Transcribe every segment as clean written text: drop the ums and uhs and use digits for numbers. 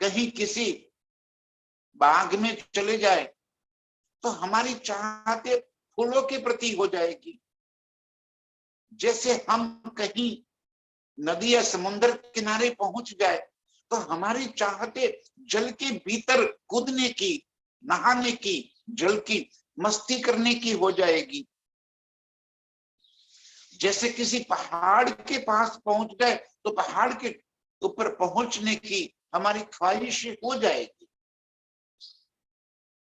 कहीं किसी बाग में चले जाए तो हमारी चाहते फूलों के प्रति हो जाएगी। जैसे हम कहीं नदी या समुद्र किनारे पहुंच जाए तो हमारी चाहते जल के भीतर कूदने की, नहाने की, जल की मस्ती करने की हो जाएगी। जैसे किसी पहाड़ के पास पहुंच गए तो पहाड़ के ऊपर पहुंचने की हमारी ख्वाहिश हो जाएगी।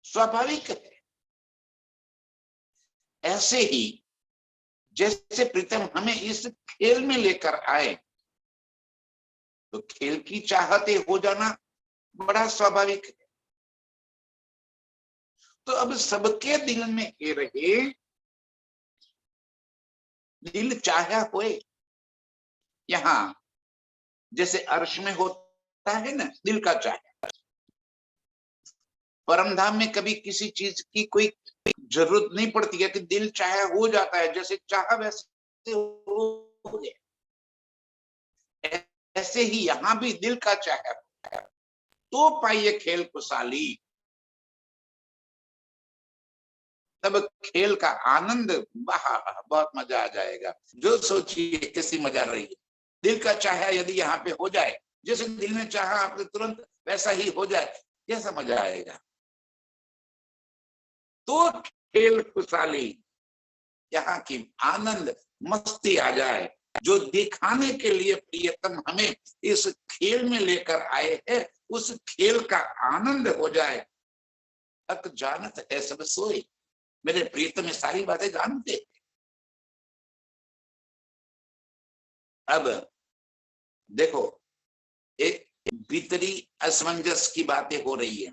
स्वाभाविक है। ऐसे ही जैसे प्रीतम हमें इस खेल में लेकर आए तो खेल की चाहते हो जाना बड़ा स्वाभाविक है। तो अब सबके दिल में ये रहे, दिल चाहा होए। यहां जैसे अर्श में होता है ना दिल का चाहा, परम धाम में कभी किसी चीज की कोई जरूरत नहीं पड़ती है कि दिल चाहा हो जाता है। जैसे चाहा वैसे हो गया। ऐसे ही यहां भी दिल का चाहा तो पाइए खेल खुशहाली। तब खेल का आनंद, वाह बहुत मजा आ जाएगा। जो सोचिए कैसी मजा रही है। दिल का चाहा यदि यहाँ पे हो जाए, जैसे दिल में चाहा आपने तुरंत वैसा ही हो जाए, कैसा मजा आएगा। तो खेल खुशहाली, यहाँ की आनंद मस्ती आ जाए। जो दिखाने के लिए प्रियतम हमें इस खेल में लेकर आए हैं, उस खेल का आनंद हो जाए। अक जानत है सब सोए। मेरे प्रियतम सारी बातें जानते। अब देखो, एक भीतरी असमंजस की बातें हो रही है।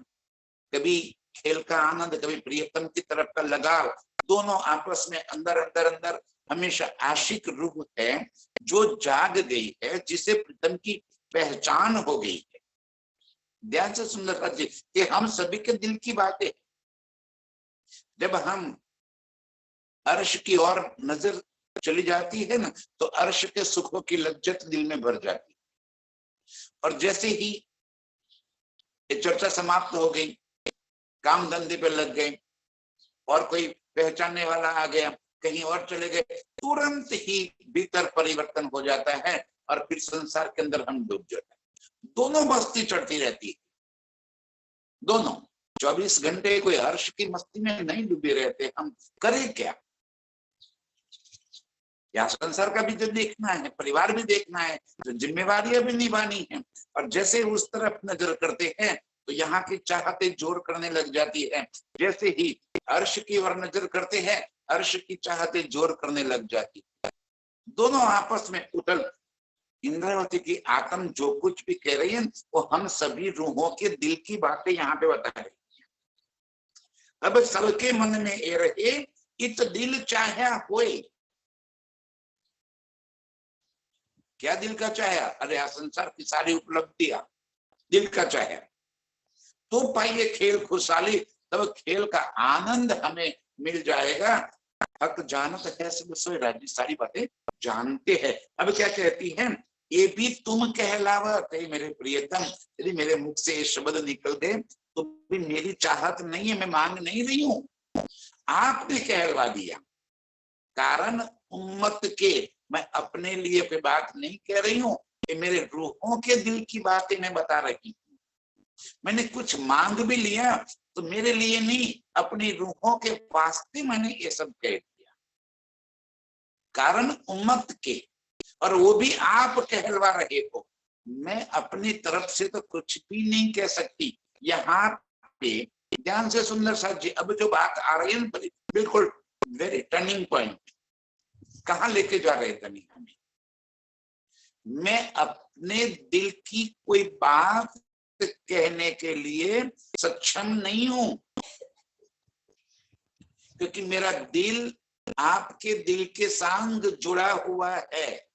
कभी खेल का आनंद, कभी प्रियतम की तरफ का लगाव, दोनों आपस में अंदर अंदर अंदर हमेशा आशिक रूह है जो जाग गई है, जिसे प्रीतम की पहचान हो गई है। ध्यान से सुंदर जी, कि हम सभी के दिल की बातें। जब हम अर्श की ओर नजर चली जाती है ना, तो अर्श के सुखों की लज्जत दिल में भर जाती है। और जैसे ही ये चर्चा समाप्त हो गई, काम धंधे पे लग गए और कोई पहचानने वाला आ गया, कहीं और चले गए, तुरंत ही भीतर परिवर्तन हो जाता है और फिर संसार के अंदर हम डूब जाते हैं। दोनों मस्ती चढ़ती रहती है। दोनों 24 घंटे कोई हर्ष की मस्ती में नहीं डूबे रहते। हम करें क्या? या संसार का भी जो देखना है, परिवार भी देखना है, जो जिम्मेवारियां भी निभानी है। और जैसे उस तरफ नजर करते हैं तो यहाँ की चाहते जोर करने लग जाती है। जैसे ही अर्श की ओर नजर करते हैं, अर्श की चाहते जोर करने लग जाती है। दोनों आपस में उथल। इंद्रावती की आत्म जो कुछ भी कह रही है, वो हम सभी रूहों के दिल की बातें यहाँ पे बता रही है। अब सबके मन में ये रहे, इत दिल चाहा होए। क्या दिल का चाहा? अरे संसार की सारी उपलब्धियां दिल का चाहा। तो पाइए खेल खुशहाली, तब खेल का आनंद हमें मिल जाएगा। हक जानत है सब सोए। राज्य सारी बातें जानते हैं। अब क्या कहती हैं? ये भी तुम कहलावत है मेरे प्रियतम। यदि मेरे मुख से ये शब्द निकल गए तो भी मेरी चाहत नहीं है, मैं मांग नहीं रही हूं, आपने कहलवा दिया। कारण उम्मत के, मैं अपने लिए कोई बात नहीं कह रही हूँ, कि मेरे रूहों के दिल की बातें मैं बता रही हूँ। मैंने कुछ मांग भी लिया तो मेरे लिए नहीं, अपनी रूहों के वास्ते मैंने ये सब कह दिया। कारण उम्मत के, और वो भी आप कहलवा रहे हो। मैं अपनी तरफ से तो कुछ भी नहीं कह सकती। यहाँ पे ध्यान से सुंदर साथ जी, अब जो बात आ रही है बिल्कुल वेरी टर्निंग पॉइंट। कहाँ लेके जा रहे थे हमें? मैं अपने दिल की कोई बात कहने के लिए सक्षम नहीं हूं, क्योंकि मेरा दिल आपके दिल के संग जुड़ा हुआ है।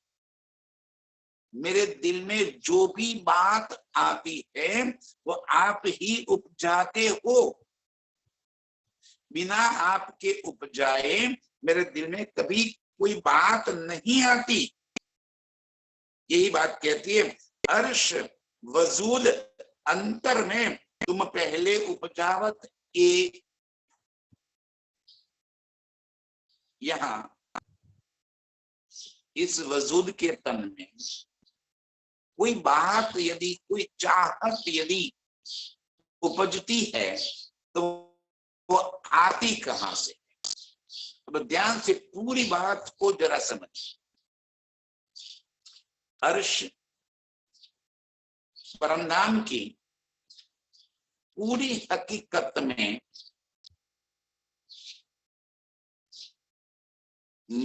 मेरे दिल में जो भी बात आती है वो आप ही उपजाते हो। बिना आपके उपजाए मेरे दिल में कभी कोई बात नहीं आती। यही बात कहती है, अर्श वजूद अंतर में तुम पहले उपजावत एक। यहां इस वजूद के तन में कोई बात यदि, कोई चाहत यदि उपजती है तो वो आती कहां से? तो ध्यान से पूरी बात को जरा समझ। अर्श परमधाम की पूरी हकीकत में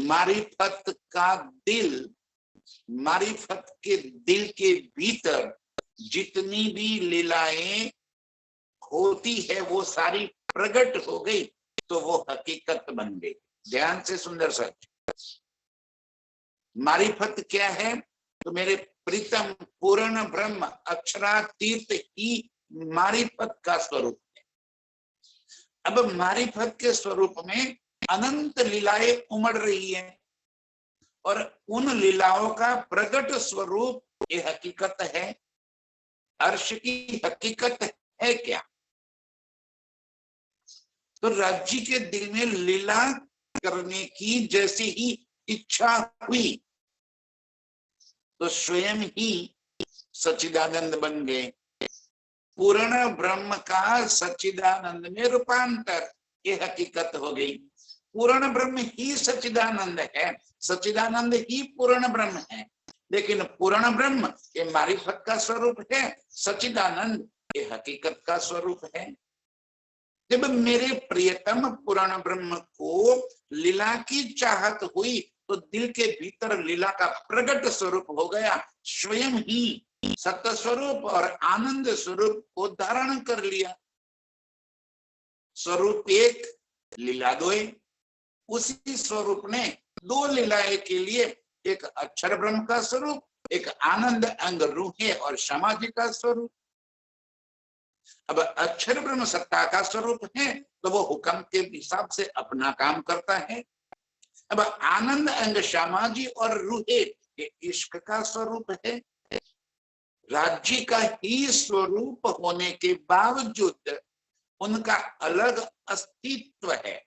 मारिफत का दिल, मारिफत के दिल के भीतर जितनी भी लीलाएं होती है वो सारी प्रकट हो गई तो वो हकीकत बन गई। ध्यान से सुंदर सच। मारिफत क्या है? तो मेरे प्रीतम पूर्ण ब्रह्म अक्षरातीत ही मारिफत का स्वरूप है। अब मारिफत के स्वरूप में अनंत लीलाएं उमड़ रही है और उन लीलाओं का प्रकट स्वरूप ये हकीकत है। अर्श की हकीकत है क्या? तो राज्य के दिल में लीला करने की जैसे ही इच्छा हुई तो स्वयं ही सच्चिदानंद बन गए। पूर्ण ब्रह्म का सच्चिदानंद में रूपांतर, ये हकीकत हो गई। पूर्ण ब्रह्म ही सच्चिदानंद है, सच्चिदानंद ही पूर्ण ब्रह्म है। लेकिन पूर्ण ब्रह्म ये मारिफत का स्वरूप है, सच्चिदानंद ये हकीकत का स्वरूप है। जब मेरे प्रियतम पूर्ण ब्रह्म को लीला की चाहत हुई तो दिल के भीतर लीला का प्रकट स्वरूप हो गया। स्वयं ही सत्य स्वरूप और आनंद स्वरूप को धारण कर लिया। स्वरूप एक, लीला दो। उसी स्वरूप ने दो लीलाएं के लिए एक अक्षर ब्रह्म का स्वरूप, एक आनंद अंग रूहे और समाधि का स्वरूप। अब अक्षर ब्रह्म सत्ता का स्वरूप है तो वो हुक्म के हिसाब से अपना काम करता है। अब आनंद अंग समाधि और रूहे ये इश्क का स्वरूप है। राज्य का ही स्वरूप होने के बावजूद उनका अलग अस्तित्व है।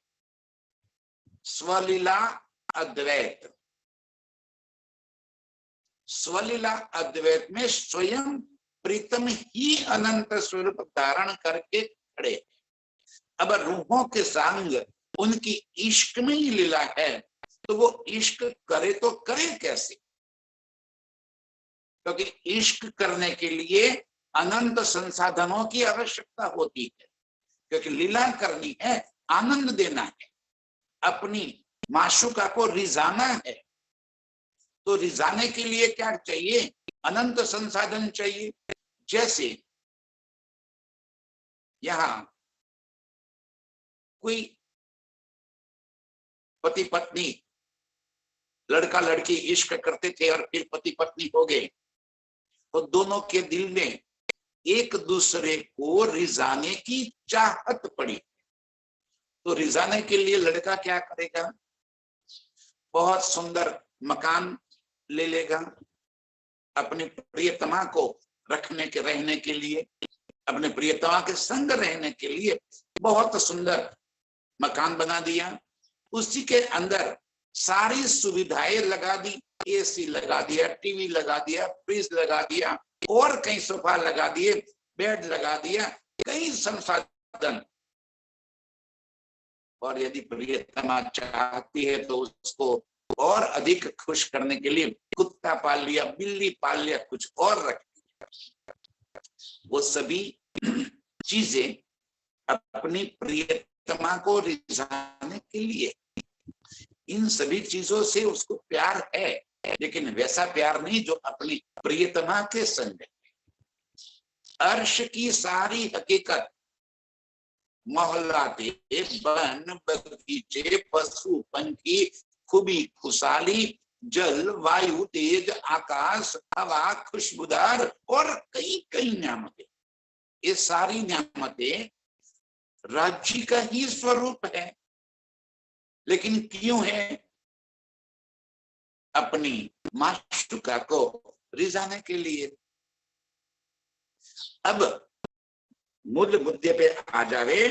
स्वलीला अद्वैत, स्वलीला अद्वैत में स्वयं प्रीतम ही अनंत स्वरूप धारण करके खड़े। अब रूहों के संग उनकी इश्क में ही लीला है तो वो इश्क करे तो करे कैसे? क्योंकि इश्क करने के लिए अनंत संसाधनों की आवश्यकता होती है। क्योंकि लीला करनी है, आनंद देना है, अपनी माशूका को रिझाना है। तो रिझाने के लिए क्या चाहिए? अनंत संसाधन चाहिए। जैसे यहां कोई पति पत्नी, लड़का लड़की इश्क करते थे और फिर पति पत्नी हो गए तो दोनों के दिल में एक दूसरे को रिझाने की चाहत पड़ी। तो रिझाने के लिए लड़का क्या करेगा? बहुत सुंदर मकान ले लेगा अपनी प्रियतमा को रखने के, रहने के लिए, अपने प्रियतमा के संग रहने के लिए बहुत सुंदर मकान बना दिया। उसी के अंदर सारी सुविधाएं लगा दी, एसी लगा दिया, टीवी लगा दिया, फ्रिज लगा दिया और कई सोफा लगा दिए, बेड लगा दिया, कई संसाधन। और यदि प्रियतमा चाहती है तो उसको और अधिक खुश करने के लिए कुत्ता पाल लिया, बिल्ली पाल लिया, कुछ और रख दिया। वो सभी चीजें अपनी प्रियतमा को रिझाने के लिए। इन सभी चीजों से उसको प्यार है, लेकिन वैसा प्यार नहीं जो अपनी प्रियतमा के संग है। अर्श की सारी हकीकत, मोहल्लाते, वन बगीचे, पशु पंखी, खूबी खुशहाली, जल, वायु, तेज, आकाश, हवा, खुशबूदार और कई कई नियामतें, ये सारी नियामतें राज्य का ही स्वरूप है। लेकिन क्यों है? अपनी माशूका को रिझाने के लिए। अब मूल मुद्दे पे आ जावे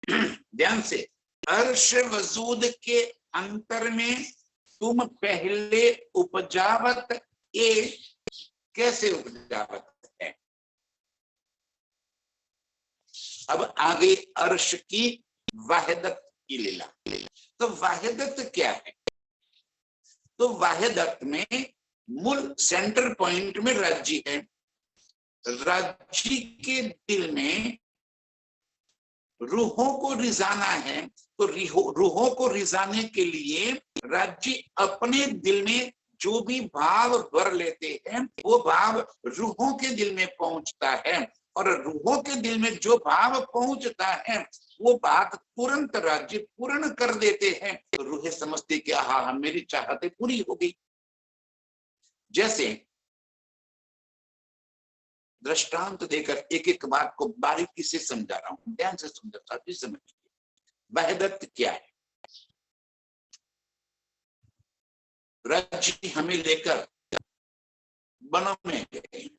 ध्यान से। अर्श वजूद के अंतर में तुम पहले उपजावत ए कैसे उपजावत है। अब आगे अर्श की वाहिदत की लीला। तो वाहिदत क्या है? तो वाहिदत में मूल सेंटर पॉइंट में राज्य है। राज्य के दिल में रूहों को रिजाना है। तो रूहों को रिजाने के लिए राज्य अपने दिल में जो भी भाव भर लेते हैं वो भाव रूहों के दिल में पहुंचता है, और रूहों के दिल में जो भाव पहुंचता है वो बात तुरंत राज्य पूर्ण कर देते हैं। तो रूहें समझती कि हाँ मेरी चाहतें पूरी हो गई। जैसे दृष्टांत देकर एक एक बात को बारीकी से समझा रहा हूं, ध्यान से समझा, साथी समझिए। वहदत क्या है? राज्य हमें लेकर वनों में गए।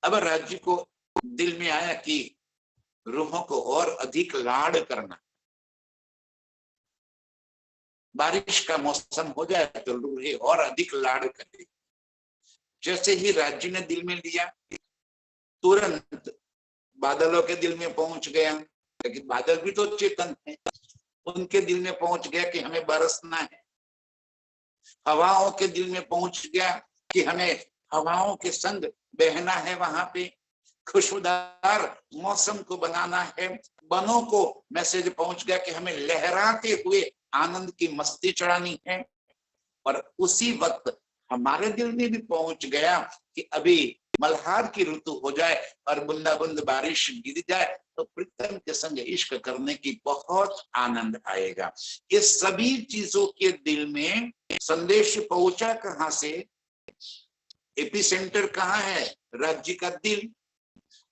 अब राज्य को दिल में आया कि रूहों को और अधिक लाड़ करना, बारिश का मौसम हो जाए तो रूहें और अधिक लाड़ करें। जैसे ही राज्य ने दिल में लिया तुरंत बादलों के दिल में पहुंच गया, लेकिन बादल भी तो चेतन है, उनके दिल में पहुंच गया कि हमें बरसना है। हवाओं के दिल में पहुंच गया कि हमें हवाओं के संग बहना है, वहां पे खुशबूदार मौसम को बनाना है। वनों को मैसेज पहुंच गया कि हमें लहराते हुए आनंद की मस्ती चढ़ानी है। और उसी वक्त हमारे दिल में भी पहुंच गया कि अभी मल्हार की ऋतु हो जाए और बुंदा बुंद बारिश गिर जाए तो प्रीतम के संग इश्क करने की बहुत आनंद आएगा। ये सभी चीजों के दिल में संदेश पहुंचा कहां से? एपी सेंटर कहाँ है? राज्य का दिल।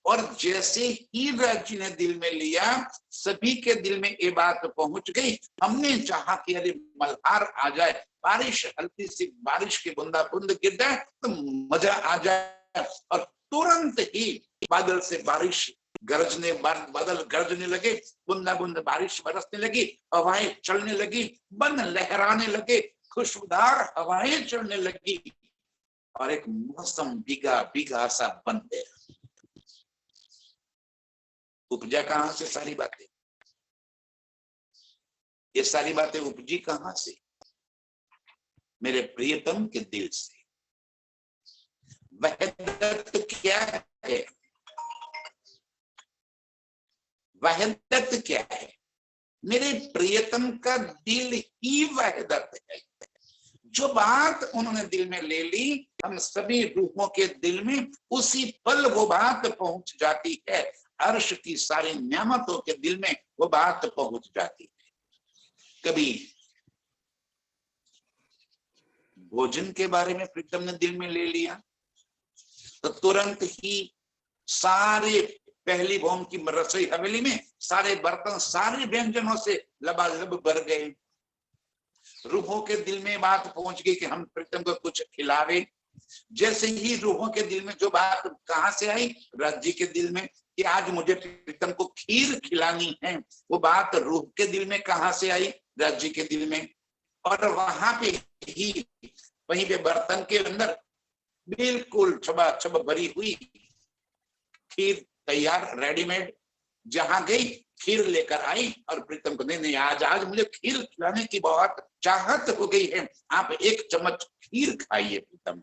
और जैसे ही राज्य ने दिल में लिया सभी के दिल में ये बात पहुंच गई। हमने चाहा कि अरे मल्हार आ जाए, बारिश हल्की सी बारिश की बूंदा बूंद गिर जाए तो मजा आ जाए। और तुरंत ही बादल से बारिश गरजने, बादल गरजने लगे, बूंदा बूंद बारिश बरसने लगी, हवाएं चलने लगी, वन लहराने लगे, खुशबूदार हवाएं चलने लगी और एक मौसम भीगा भीगा सा बन गया। उपजा कहां से सारी बातें? ये सारी बातें उपजी कहां से? मेरे प्रियतम के दिल से। वहदत क्या है? वहदत क्या है? मेरे प्रियतम का दिल ही वहदत है। जो बात उन्होंने दिल में ले ली हम सभी रूहों के दिल में उसी पल वो बात पहुंच जाती है। अर्श की सारी नियामतों के दिल में वो बात पहुंच जाती है। कभी भोजन के बारे में प्रीतम ने दिल में ले लिया तो तुरंत ही सारे पहली भौम की रसोई हवेली में सारे बर्तन सारे व्यंजनों से लबालब भर गए। रूहों के दिल में बात पहुंच गई कि हम प्रीतम को कुछ खिलावे। जैसे ही रूहों के दिल में जो बात कहां से आई? राज्य के दिल में कि आज मुझे प्रीतम को खीर खिलानी है। वो बात रूह के दिल में कहां से आई? राज्य के दिल में। और वहां पे ही वहीं पे बर्तन के अंदर बिल्कुल छबा भरी हुई खीर तैयार रेडीमेड, जहां गई खीर लेकर आई और प्रीतम को नहीं आज मुझे खीर खिलाने की बहुत चाहत हो गई है, आप एक चम्मच खीर खाइए। प्रीतम,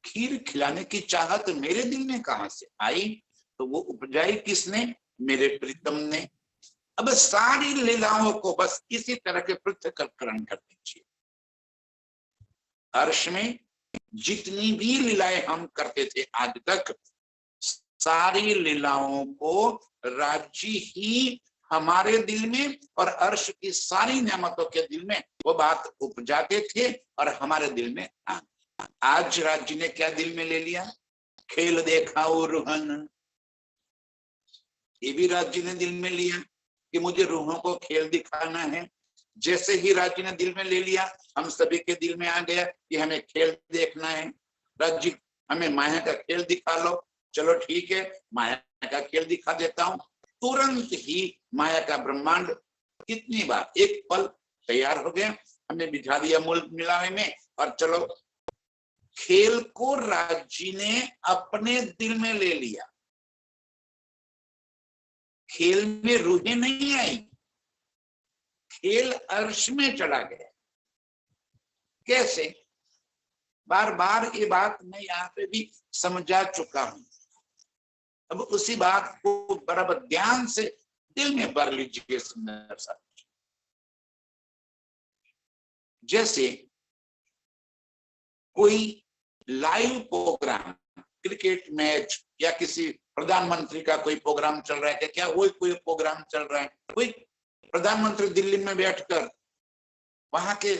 खीर खिलाने की चाहत मेरे दिल में कहां से आई? तो वो उपजाई किसने? मेरे प्रीतम ने। अब सारी लीलाओं को बस इसी तरह के पृथक्करण कर दीजिए। अर्श में जितनी भी लीलाएं हम करते थे आज तक, सारी लीलाओं को राज्य ही हमारे दिल में और अर्श की सारी नियामतों के दिल में वो बात उपजाते थे और हमारे दिल में आ। आज राज्य ने क्या दिल में ले लिया? खेल देखाओ रूहन। ये भी राज्य ने दिल में लिया कि मुझे रूहों को खेल दिखाना है। जैसे ही राज्य ने दिल में ले लिया हम सभी के दिल में आ गया कि हमें खेल देखना है। राज्य हमें माया का खेल दिखा लो। चलो ठीक है, माया का खेल दिखा देता हूं। तुरंत ही माया का ब्रह्मांड कितनी बार एक पल तैयार हो गया, हमने बिठा दिया मूल मिलावे में, और चलो खेल को राज्य ने अपने दिल में ले लिया। खेल में रूहें नहीं आई, खेल अर्श में चला गया। कैसे? बार बार ये बात मैं यहाँ पे भी समझा चुका हूं। अब उसी बात को बराबर ध्यान से दिल में भर लीजिए सुंदर सा। जैसे कोई लाइव प्रोग्राम, क्रिकेट मैच या किसी प्रधानमंत्री का कोई प्रोग्राम चल रहा है, क्या वही कोई प्रोग्राम चल रहा है, कोई प्रधानमंत्री दिल्ली में बैठकर वहां के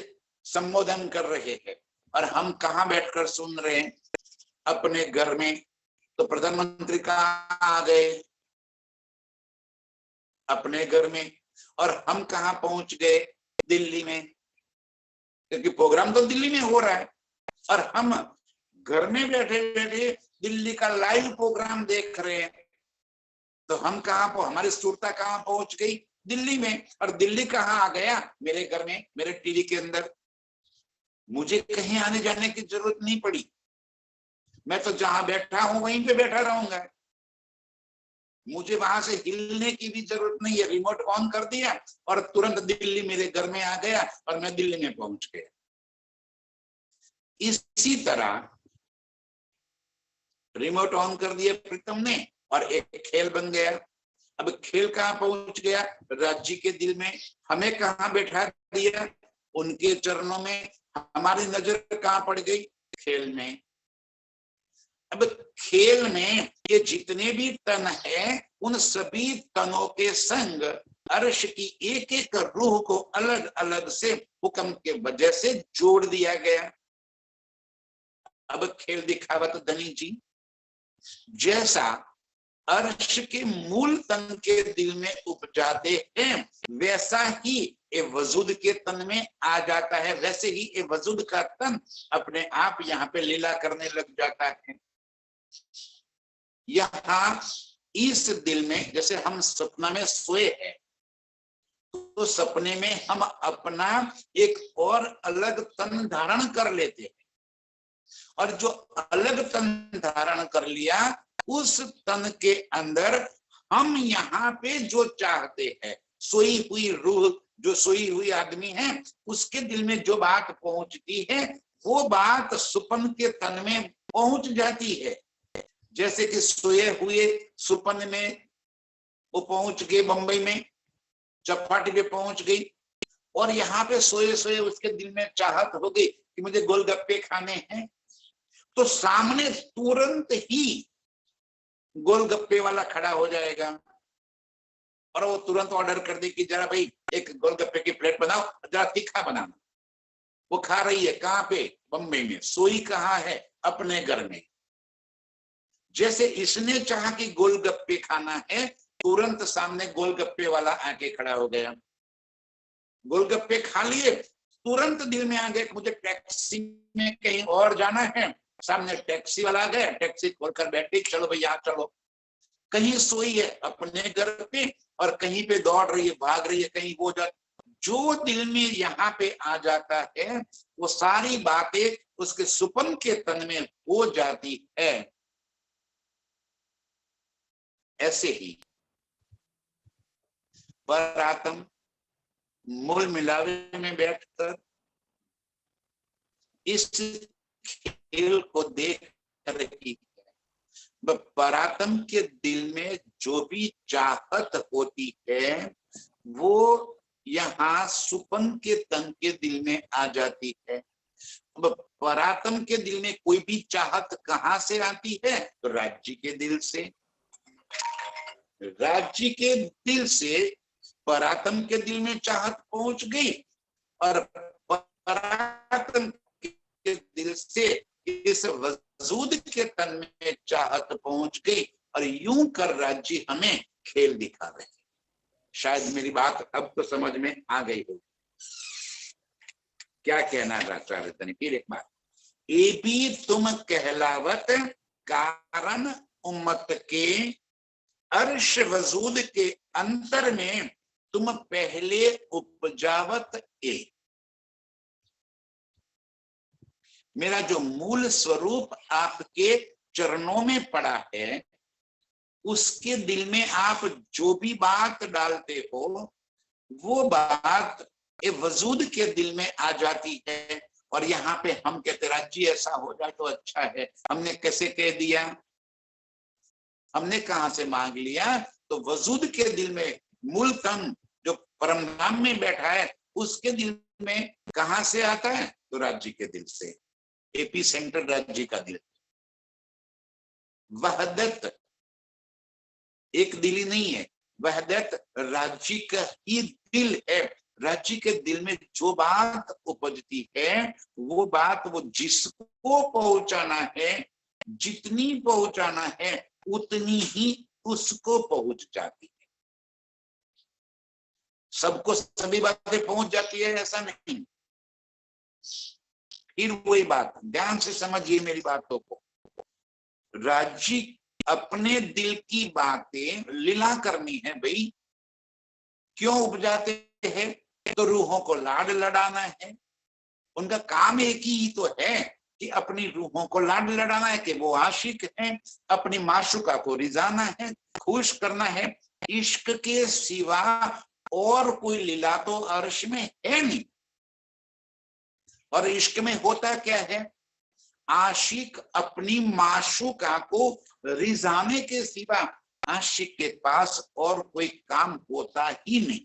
संबोधन कर रहे हैं और हम कहाँ बैठकर सुन रहे हैं? अपने घर में। तो प्रधानमंत्री कहाँ आ गए? अपने घर में। और हम कहाँ पहुंच गए? दिल्ली में, क्योंकि प्रोग्राम तो दिल्ली में हो रहा है और हम घर में बैठे बैठे दिल्ली का लाइव प्रोग्राम देख रहे हैं। तो हम कहाँ, हमारी सुरता कहाँ पहुंच गई? दिल्ली में। और दिल्ली कहाँ आ गया? मेरे घर में, मेरे टीवी के अंदर। मुझे कहीं आने जाने की जरूरत नहीं पड़ी, मैं तो जहां बैठा हूं वहीं पे बैठा रहूंगा। मुझे वहां से हिलने की भी जरूरत नहीं है। रिमोट ऑन कर दिया और तुरंत दिल्ली मेरे घर में आ गया और मैं दिल्ली में पहुंच गया। इसी तरह रिमोट ऑन कर दिया प्रीतम ने और एक खेल बन गया। अब खेल कहाँ पहुंच गया? राज्य के दिल में। हमें कहाँ बैठा दिया? उनके चरणों में। हमारी नजर कहाँ पड़ गई? खेल में। अब खेल में ये जितने भी तन है, उन सभी तनों के संग अर्श की एक एक रूह को अलग अलग से हुक्म के वजह से जोड़ दिया गया। अब खेल दिखावत धनी जी, जैसा अर्श के मूल तन के दिल में उपजाते हैं, वैसा ही ये वजूद के तन में आ जाता है। वैसे ही ये वजूद का तन अपने आप यहाँ पे लीला करने लग जाता है। यहाँ इस दिल में, जैसे हम सपना में सोए हैं, तो सपने में हम अपना एक और अलग तन धारण कर लेते हैं, और जो अलग तन धारण कर लिया, उस तन के अंदर हम यहाँ पे जो चाहते हैं, सोई हुई रूह, जो सोई हुई आदमी है, उसके दिल में जो बात पहुंचती है, वो बात सुपन के तन में पहुंच जाती है। जैसे कि सोए हुए सुपन में वो पहुंच गए बंबई में, चौपाटी पे पहुंच गई, और यहाँ पे सोए सोए उसके दिल में चाहत हो गई कि मुझे गोलगप्पे खाने हैं। तो सामने तुरंत ही गोलगप्पे वाला खड़ा हो जाएगा और वो तुरंत ऑर्डर कर दे कि जरा भाई एक गोलगप्पे की प्लेट बनाओ, जरा तीखा बनाना। वो खा रही है कहाँ पे? बम्बई में। सोई कहाँ है? अपने घर में। जैसे इसने चाहा कि गोलगप्पे खाना है, तुरंत सामने गोलगप्पे वाला आके खड़ा हो गया। गोलगप्पे खा लिए, तुरंत दिल में आ गया मुझे टैक्सी में कहीं और जाना है। सामने टैक्सी वाला आ गया, टैक्सी खोलकर बैठे, चलो भैया चलो। कहीं सोई है अपने घर पे और कहीं पे दौड़ रही है, भाग रही है, कहीं वो जा। जो दिल में यहाँ पे आ जाता है, वो सारी बातें उसके सुपन के तन में हो जाती है। ऐसे ही पर आत्म मूल मिलावे में बैठकर इस खेल को देख रही है। परात्म के दिल में जो भी चाहत होती है, वो यहाँ सुपन के तन के दिल में आ जाती है। परात्म के दिल में कोई भी चाहत कहाँ से आती है? तो राज्य के दिल से। राज्य के दिल से परात्म के दिल में चाहत पहुंच गई और परात्म के दिल से इस वजूद के तन में चाहत पहुंच गई, और यूं कर राज्य हमें खेल दिखा रहे। शायद मेरी बात अब तो समझ में आ गई होगी। क्या कहना चाह रहे थे? फिर एक बार, ये भी तुम कहलावत कारण उम्मत के अर्श वजूद के अंतर में तुम पहले उपजावत ए। मेरा जो मूल स्वरूप आपके चरणों में पड़ा है, उसके दिल में आप जो भी बात डालते हो वो बात ये वजूद के दिल में आ जाती है। और यहाँ पे हम कहते राजी ऐसा हो जाए तो अच्छा है। हमने कैसे कह दिया, हमने कहां से मांग लिया? तो वजूद के दिल में मूल तन जो परम धाम में बैठा है उसके दिल में कहां से आता है? तो राज्य के दिल से, एपी सेंटर राज्य का दिल। वहदत एक दिल ही नहीं है, वहदत राज्य का ही दिल है। राज्य के दिल में जो बात उपजती है वो बात वो जिसको पहुंचाना है, जितनी पहुंचाना है उतनी ही उसको पहुंच जाती है। सबको सभी बातें पहुंच जाती है ऐसा नहीं। फिर वही बात, ध्यान से समझिए मेरी बातों को। राज्य अपने दिल की बातें लीला करनी है भाई। क्यों उपजाते हैं? तो रूहों को लाड लड़ाना है। उनका काम एक ही तो है कि अपनी रूहों को लाड लड़ाना है, कि वो आशिक हैं, अपनी माशुका को रिझाना है, खुश करना है। इश्क के सिवा और कोई लीला तो अर्श में है नहीं। और इश्क में होता क्या है? आशिक अपनी माशुका को रिझाने के सिवा आशिक के पास और कोई काम होता ही नहीं।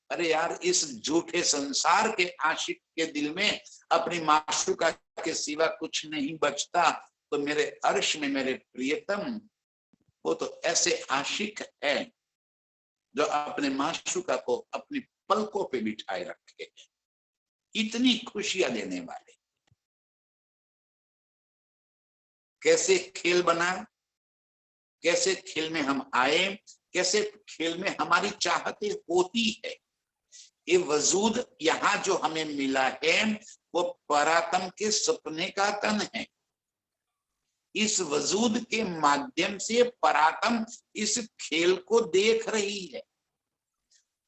अरे यार, इस झूठे संसार के आशिक के दिल में अपनी माशुका के सिवा कुछ नहीं बचता। तो मेरे अर्श में मेरे प्रियतम, वो तो ऐसे आशिक है जो अपने माशुका को अपनी पलकों पे बिठाए रखे, इतनी खुशियां देने वाले। कैसे खेल बना, कैसे खेल में हम आए, कैसे खेल में हमारी चाहते होती है। ये वजूद यहाँ जो हमें मिला है वो परातम के सपने का तन है। इस वजूद के माध्यम से परातम इस खेल को देख रही है।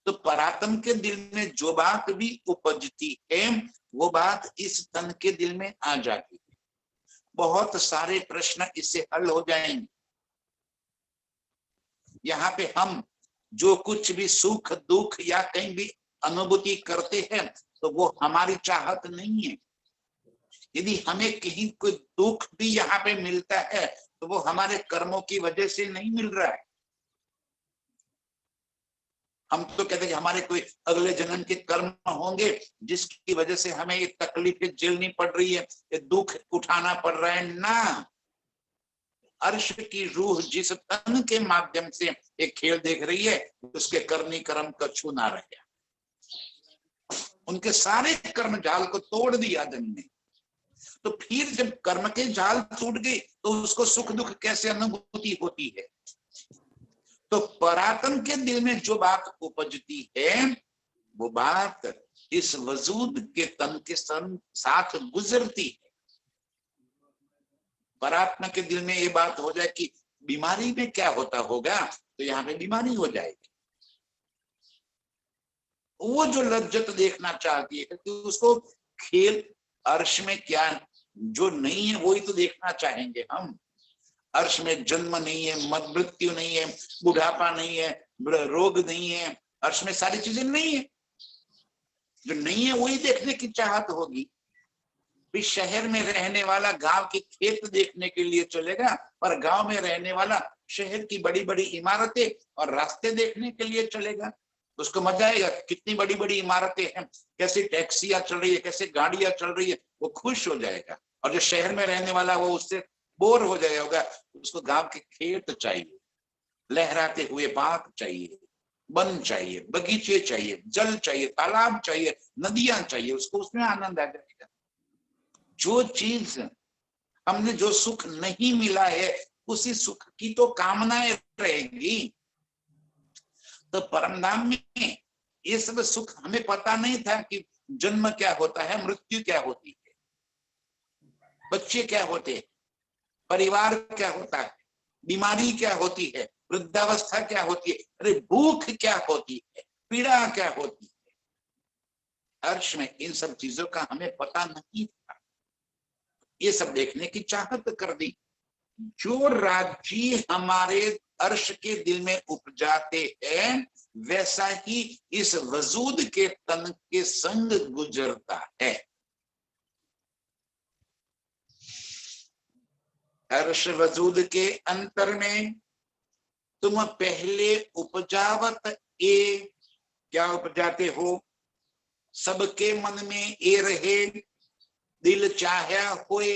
तो परातम के दिल में जो बात भी उपजती है वो बात इस तन के दिल में आ जाती है। बहुत सारे प्रश्न इससे हल हो जाएंगे। यहाँ पे हम जो कुछ भी सुख दुख या कहीं भी अनुभूति करते हैं तो वो हमारी चाहत नहीं है। यदि हमें कहीं कोई दुख भी यहाँ पे मिलता है तो वो हमारे कर्मों की वजह से नहीं मिल रहा है। हम तो कहते हैं कि हमारे कोई अगले जन्म के कर्म होंगे जिसकी वजह से हमें ये तकलीफें झेलनी पड़ रही है, ये दुख उठाना पड़ रहा है ना। अर्श की रूह जिस तन के माध्यम से एक खेल देख रही है उसके करनी कर्म कछु ना रहे। उनके सारे कर्म जाल को तोड़ दिया जन ने। तो फिर जब कर्म के जाल टूट गए तो उसको सुख दुख कैसे अनुभूति होती है? तो परातन के दिल में जो बात उपजती है वो बात इस वजूद के तन के साथ गुजरती है। परात्मा के दिल में ये बात हो जाए कि बीमारी में क्या होता होगा, तो यहाँ पे बीमारी हो जाएगी। वो जो लज्जत देखना चाहती है कि उसको खेल अर्श में क्या जो नहीं है वही तो देखना चाहेंगे हम। अर्श में जन्म नहीं है, मृत्यु नहीं है, बुढ़ापा नहीं है, रोग नहीं है, अर्श में सारी चीजें नहीं है। जो नहीं है वही देखने की चाहत होगी। भी शहर में रहने वाला गांव के खेत देखने के लिए चलेगा, पर गांव में रहने वाला शहर की बड़ी बड़ी इमारतें और रास्ते देखने के लिए चलेगा। उसको मजा आएगा, कितनी बड़ी बड़ी इमारतें हैं, कैसी टैक्सियां चल रही है, कैसे गाड़ियां चल रही है, वो खुश हो जाएगा। और जो शहर में रहने वाला वो उससे बोर हो जाएगा, उसको गांव के खेत चाहिए, लहराते हुए बाग चाहिए, वन चाहिए, बगीचे चाहिए, जल चाहिए, तालाब चाहिए, नदियां चाहिए, उसको उसमें आनंद आ जाएगा। जो चीज हमने जो सुख नहीं मिला है उसी सुख की तो कामनाएं रहेगी। तो परमधाम में ये सब सुख हमें पता नहीं था कि जन्म क्या होता है, मृत्यु क्या होती है, बच्चे क्या होते हैं। परिवार क्या होता है, बीमारी क्या होती है, वृद्धावस्था क्या होती है, अरे भूख क्या होती है, पीड़ा क्या होती है। अर्श में इन सब चीजों का हमें पता नहीं था, ये सब देखने की चाहत कर दी। जो राज्य हमारे अर्श के दिल में उपजाते हैं वैसा ही इस वजूद के तन के संग गुजरता है। अर्श वजूद के अंतर में तुम पहले उपजावत ए, क्या उपजाते हो, सबके मन में ए रहे, दिल चाहे होए।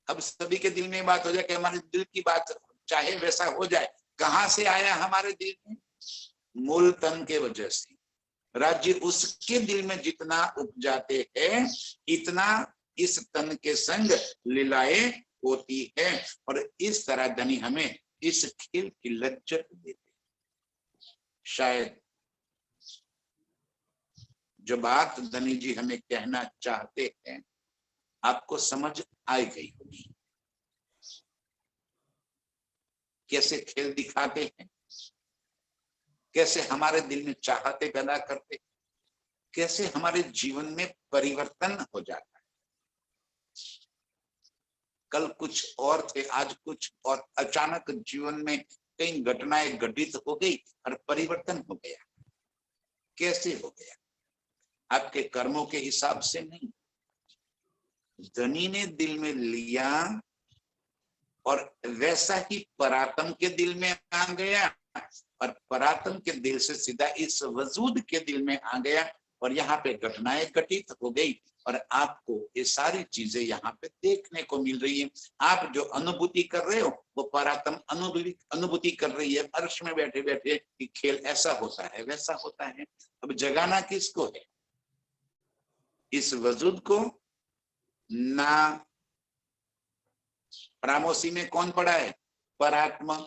अब सभी के दिल में बात हो जाए कि हमारे दिल की बात चाहे वैसा हो जाए। कहां से आया हमारे दिल में? मूल तन के वजह से। राज्य उसके दिल में जितना उपजाते हैं इतना इस तन के संग लीलाएं होती है, और इस तरह धनी हमें इस खेल की लज्जत देते। शायद जो बात धनी जी हमें कहना चाहते हैं आपको समझ आई गई होगी। कैसे खेल दिखाते हैं, कैसे हमारे दिल में चाहते पैदा करते, कैसे हमारे जीवन में परिवर्तन हो जाता है। कल कुछ और थे, आज कुछ और, अचानक जीवन में कई घटनाएं घटित हो गई और परिवर्तन हो गया। कैसे हो गया? आपके कर्मों के हिसाब से नहीं। धनी ने दिल में लिया और वैसा ही परात्म के दिल में आ गया, और परात्म के दिल से सीधा इस वजूद के दिल में आ गया, और यहाँ पे घटनाएं घटित हो गई, और आपको ये सारी चीजें यहाँ पे देखने को मिल रही है। आप जो अनुभूति कर रहे हो वो परात्म अनुभूति कर रही है अर्श में बैठे बैठे कि खेल ऐसा होता है वैसा होता है। अब जगाना किसको है? इस वजूद को ना। परामोशी में कौन पड़ा है? परात्मा।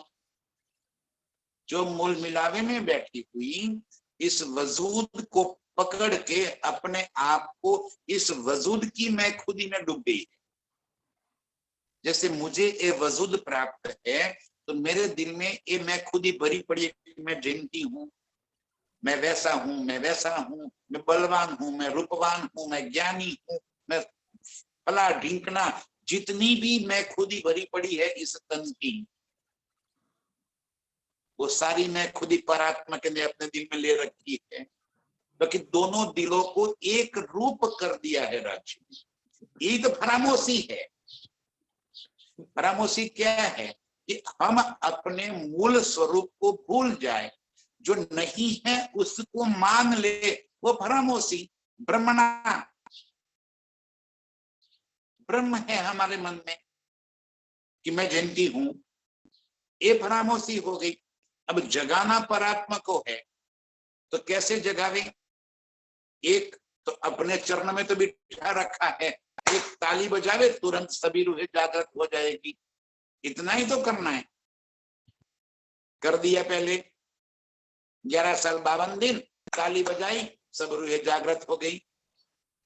जो मूल मिलावे में बैठी हुई इस वजूद को पकड़ के अपने आप को इस वजूद की मैं खुदी में डूब गई। जैसे मुझे ये वजूद प्राप्त है तो मेरे दिल में ये मैं खुदी भरी पड़ी है, मैं जिनती हूँ, मैं वैसा हूं, मैं वैसा हूं, मैं बलवान हूं, मैं रूपवान हूं, मैं ज्ञानी हूं, मैं फला ढींकना, जितनी भी मैं खुदी भरी पड़ी है इस तन की, वो सारी मैं खुदी परात्मा के लिए अपने दिल में ले रखी है। क्योंकि दोनों दिलों को एक रूप कर दिया है राज्य। ये तो फरामोशी है। फरामोशी क्या है? कि हम अपने मूल स्वरूप को भूल जाए, जो नहीं है उसको मान ले, वो फरामोशी। ब्रह्मणा, ब्रह्म है हमारे मन में कि मैं जानती हूं, ये फरामोशी हो गई। अब जगाना परात्मा को है तो कैसे जगावे? एक तो अपने चरण में तो बिठा रखा है, एक ताली बजावे तुरंत सभी रूहें जागृत हो जाएगी। इतना ही तो करना है। कर दिया पहले 11 साल 52 दिन ताली बजाई, सब रूहें जागृत हो गई।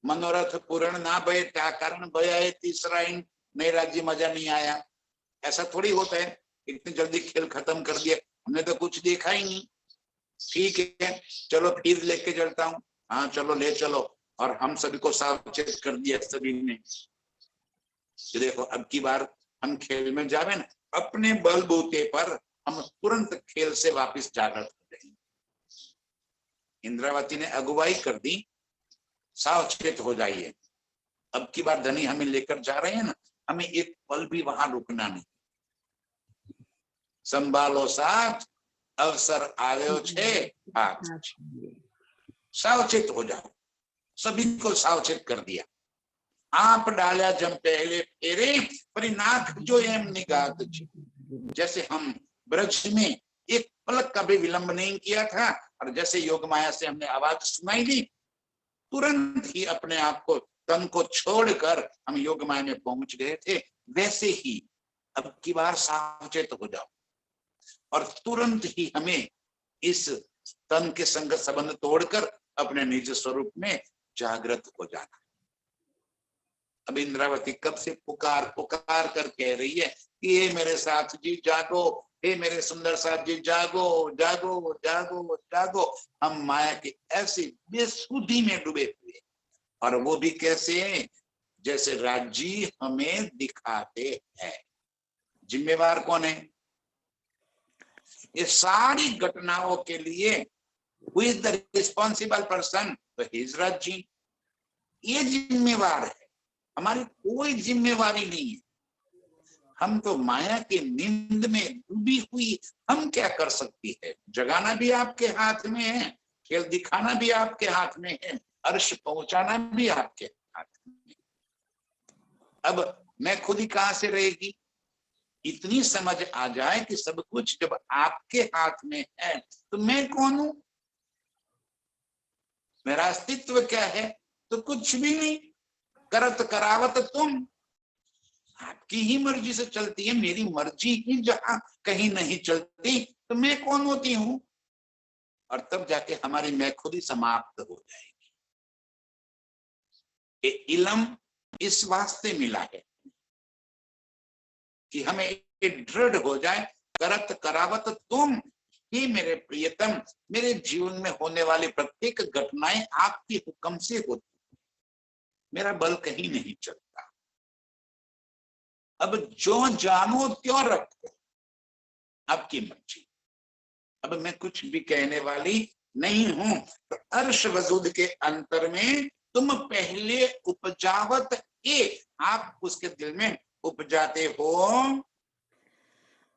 मनोरथ पूर्ण ना भय क्या कारण भय तीसरा इन नए राज्य मजा नहीं आया। ऐसा थोड़ी होता है इतनी जल्दी खेल खत्म कर दिया, हमने तो कुछ देखा ही नहीं। ठीक है चलो फिर लेके चलता हूँ, हाँ चलो ले चलो, और हम सभी को सावचेत कर दिया सभी ने। देखो अब की बार हम खेल में जावे ना, अपने बलबूते पर हम तुरंत खेल से वापस जागृत हो जाएंगे। इंद्रावती ने अगुवाई कर दी, सावचेत हो जाइए। अब की बार धनी हमें लेकर जा रहे हैं ना, हमें एक पल भी वहां रुकना नहीं। संभालो साथ, अवसर आयो छे हाथ। सावचेत हो जाओ। सभी को सावचेत कर दिया। आप डाला जम पहले फेरे पर नाथ जो एम निगात। जैसे हम ब्रज में एक पलक का भी विलंब नहीं किया था, और जैसे योग माया से हमने आवाज सुनाई दी, तुरंत ही अपने आप को तन को छोड़कर हम योग माया में पहुंच गए थे। वैसे ही अब की बार सावचेत हो जाओ, और तुरंत ही हमें इस तन के संग संबंध तोड़कर अपने निज स्वरूप में जागृत हो जाना। अब इंद्रावती कब से पुकार पुकार कर कह रही है कि हे मेरे साथ जी जागो, हे मेरे सुंदर साथ जी जागो जागो जागो जागो। हम माया की ऐसी बेसुधी में डूबे हुए, और वो भी कैसे, जैसे राज्य हमें दिखाते हैं। जिम्मेवार कौन है? ये सारी घटनाओं के लिए who is the responsible person? तो हिजरत जी, ये जिम्मेवार है, हमारी कोई जिम्मेवारी नहीं है। हम तो माया के नींद में डूबी हुई, हम क्या कर सकती है? जगाना भी आपके हाथ में है, खेल दिखाना भी आपके हाथ में है, अर्श पहुंचाना भी आपके हाथ में है। अब मैं खुद ही कहां से रहेगी? इतनी समझ आ जाए कि सब कुछ जब आपके हाथ में है तो मैं कौन हूं, मेरा अस्तित्व क्या है? तो कुछ भी नहीं। करत करावत तुम, आपकी ही मर्जी से चलती है, मेरी मर्जी ही जहां कहीं नहीं चलती तो मैं कौन होती हूं? और तब जाके हमारी मैं खुद ही समाप्त हो जाएगी। ये इलम इस वास्ते मिला है कि हमें ये दृढ़ हो जाए, करत करावत तुम ही मेरे प्रियतम, मेरे जीवन में होने वाली प्रत्येक घटनाएं आपकी हुक्म से होती, मेरा बल कहीं नहीं चलता। अब जो जानो त्यों रखो, आपकी मर्जी। अब मैं कुछ भी कहने वाली नहीं हूं। तो अर्श वजूद के अंतर में तुम पहले उपजावत ए, आप उसके दिल में उपजाते हो।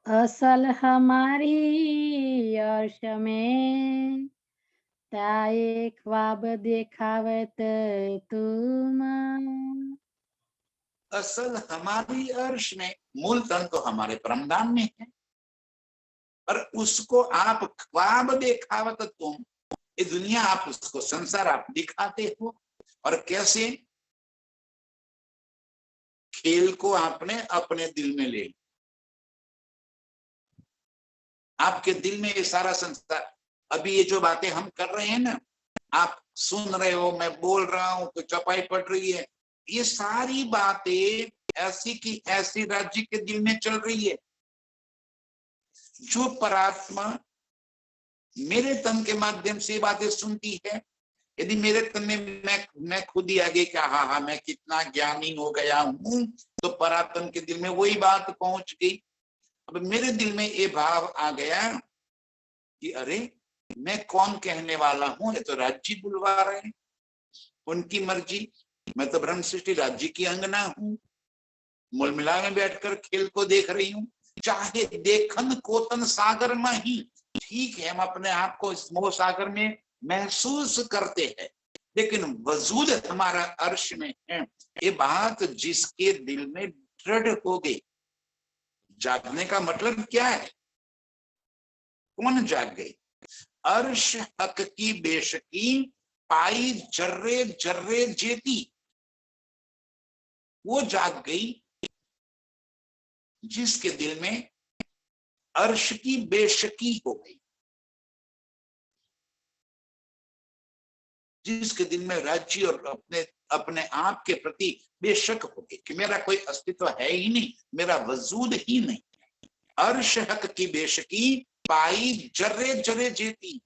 असल हमारी अर्श में ताए ख्वाब देखावत तुम। असल हमारी अर्श में, मूल तन तो हमारे परमधाम में है, पर उसको आप ख्वाब देखावत तुम, ये दुनिया आप उसको, संसार आप दिखाते हो। और कैसे? खेल को आपने अपने दिल में ले, आपके दिल में ये सारा संसार, अभी ये जो बातें हम कर रहे हैं ना, आप सुन रहे हो, मैं बोल रहा हूं तो चपाई पड़ रही है, ये सारी बातें ऐसी की ऐसी राज्य के दिल में चल रही है। जो परात्मा मेरे तन के माध्यम से बातें सुनती है, यदि मेरे तन में मैं खुद ही आगे क्या, हाँ मैं कितना ज्ञानी हो गया हूं, तो परात्म के दिल में वही बात पहुंच गई। अब मेरे दिल में ये भाव आ गया कि अरे मैं कौन कहने वाला हूं, ये तो राज्य बुलवा रहे हैं, उनकी मर्जी। मैं तो ब्रह्म सृष्टि राज्य की अंगना हूं, मूल मिला में बैठकर खेल को देख रही हूं। चाहे देखन कोतन सागर में ही, ठीक है, हम अपने आप को इस मोह सागर में महसूस करते हैं, लेकिन वजूद हमारा अर्श में है। ये बात जिसके दिल में दृढ़ हो गई, जागने का मतलब क्या है? कौन जाग गई? अर्श हक की बेशकी पाई जर्रे जर्रे जेती, वो जाग गई जिसके दिल में अर्श की बेशकी हो गई, जिसके दिल में राज्य और अपने अपने आप के प्रति बेशक हो गई कि मेरा कोई अस्तित्व है ही नहीं, मेरा वजूद ही नहीं। अर्श हक की बेशकी पाई जर्रे जर्रे जेती,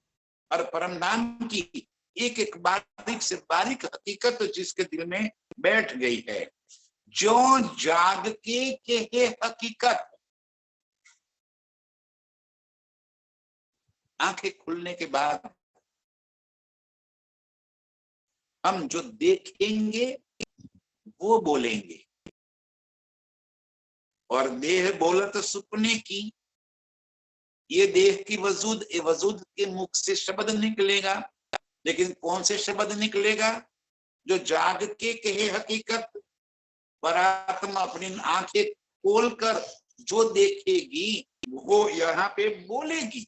और परमधाम की एक एक बारीक से बारीक हकीकत जिसके दिल में बैठ गई है। जो जाग के कहे हकीकत, आंखें खुलने के बाद हम जो देखेंगे वो बोलेंगे, और देह बोलत सुपने की, ये देह की वजूद, ये वजूद के मुख से शब्द निकलेगा, लेकिन कौन से शब्द निकलेगा? जो जाग के कहे हकीकत। परात्मा अपनी आंखें खोलकर जो देखेगी वो यहाँ पे बोलेगी।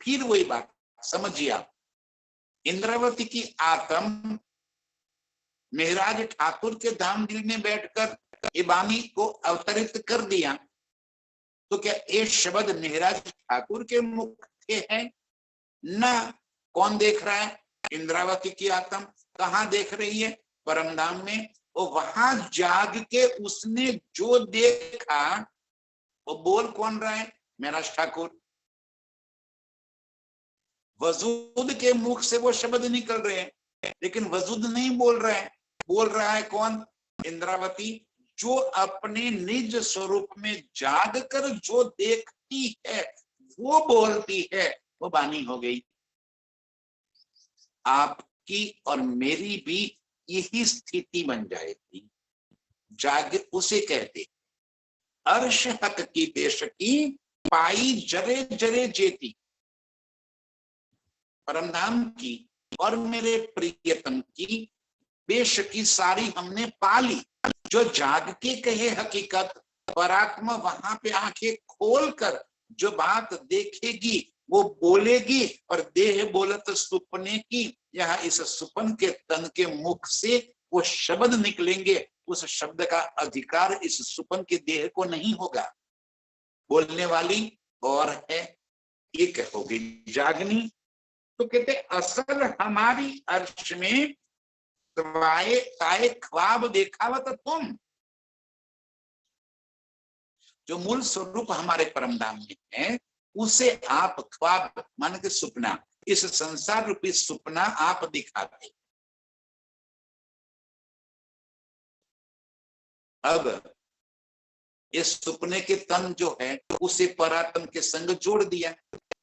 फिर वही बात समझिए आप, इंद्रावती की आत्म मेहराज ठाकुर के धाम दिल में बैठकर ये वाणी को अवतरित कर दिया, तो क्या ये शब्द मेहराज ठाकुर के मुख के हैं? ना। कौन देख रहा है? इंद्रावती की आत्म। कहाँ देख रही है? परमधाम में। और वहां जाग के उसने जो देखा वो बोल कौन रहा है? महाराज ठाकुर। वजूद के मुख से वो शब्द निकल रहे हैं, लेकिन वजूद नहीं बोल रहे हैं। बोल रहा है कौन? इंद्रावती, जो अपने निज स्वरूप में जाग कर जो देखती है वो बोलती है। वो वाणी हो गई। आपकी और मेरी भी यही स्थिति बन जाएगी। जाग उसे कहते, अर्श हक की बेशकी पाई जरे जरे जेती। परम धाम की और मेरे प्रियतम की बेशकी सारी हमने पाली। जो जाग के कहे हकीकत, परात्मा वहां पे आंखें खोलकर जो बात देखेगी वो बोलेगी। और देह बोलत सुपने की, यहाँ इस सुपन के तन के मुख से वो शब्द निकलेंगे। उस शब्द का अधिकार इस सुपन के देह को नहीं होगा। बोलने वाली और है, एक होगी जागनी। तो कहते असल हमारी अर्श में ताए ख्वाब देखावत तुम। जो मूल स्वरूप हमारे परमधाम में है उसे आप ख्वाब मान के सुपना, इस संसार रूपी सुपना आप दिखाते। अब इस सुपने के तन जो है उसे परात्म के संग जोड़ दिया,